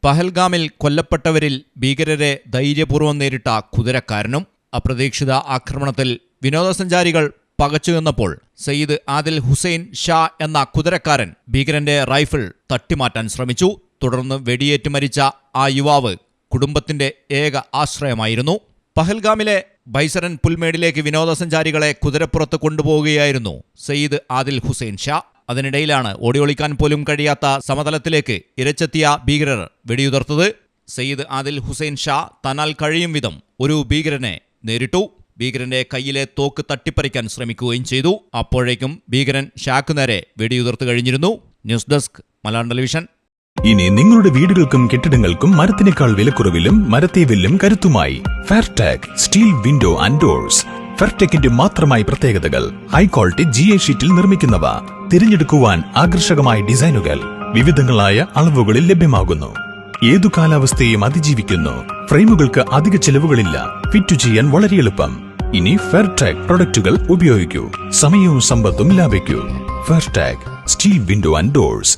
പഹൽഗാമിൽ കൊല്ലപ്പെട്ടവരിൽ ഭീകരരെ ധൈര്യപൂർവ്വം നേരിട്ട കുതിരക്കാരനും. അപ്രതീക്ഷിത ആക്രമണത്തിൽ വിനോദസഞ്ചാരികൾ പകച്ചുനിന്നപ്പോൾ സയ്യിദ് ആദിൽ ഹുസൈൻ ഷാ എന്ന കുതിരക്കാരൻ ഭീകരന്റെ റൈഫിൾ തട്ടിമാറ്റാൻ ശ്രമിച്ചു. തുടർന്ന് വെടിയേറ്റ് മരിച്ച ആ യുവാവ് കുടുംബത്തിന്റെ ഏക ആശ്രയമായിരുന്നു. പഹൽഗാമിലെ ബൈസരൻ പുൽമേടിലേക്ക് വിനോദസഞ്ചാരികളെ കുതിരപ്പുറത്ത് കൊണ്ടുപോവുകയായിരുന്നു സയ്യിദ് ആദിൽ ഹുസൈൻ ഷാ. അതിനിടയിലാണ് ഓടിയൊളിക്കാൻ പോലും കഴിയാത്ത സമതലത്തിലേക്ക് ഇരച്ചെത്തിയ ഭീകരർ വെടിയുതിർത്തത്. സയ്യിദ് ആദിൽ ഹുസൈൻ ഷാ തന്നാൽ കഴിയും വിധം ഒരു ഭീകരനെ നേരിട്ടു. ഭീകരന്റെ കയ്യിലെ തോക്ക് തട്ടിപ്പറിക്കാൻ ശ്രമിക്കുകയും ചെയ്തു. അപ്പോഴേക്കും ഭീകരൻ ഷാക്ക് നേരെ വെടിയുതിർത്ത് കഴിഞ്ഞിരുന്നു. News desk Malayalam television. ഇനി നിങ്ങളുടെ വീടുകൾക്കും കെട്ടിടങ്ങൾക്കും മരത്തിനേക്കാൾ വിലക്കുറവിലും മരത്തെ വെല്ലും കരുത്തുമായി ഫെയർടെക് സ്റ്റീൽ വിൻഡോ ആൻഡ് ഡോർസ്. ഫെയർടെക്കിന്റെ മാത്രമായി പ്രത്യേകതകൾ. ഹൈ ക്വാളിറ്റി GA ഷീറ്റിൽ നിർമ്മിക്കുന്നവ. തിരഞ്ഞെടുക്കുവാൻ ആകർഷകമായ ഡിസൈനുകൾ വിവിധങ്ങളായ അളവുകളിൽ ലഭ്യമാകുന്നു. ഏതു കാലാവസ്ഥയെയും അതിജീവിക്കുന്നു. ഫ്രെയിമുകൾക്ക് അധിക ചെലവുകളില്ല. ഫിറ്റ് ചെയ്യാൻ വളരെ എളുപ്പം. ഇനി ഫെയർടെക് പ്രൊഡക്റ്റുകൾ ഉപയോഗിക്കൂ. സമയവും സമ്പത്തും ലാഭിക്കൂ. ഫെയർടെക് സ്റ്റീൽ വിൻഡോ ആൻഡ് ഡോർസ്.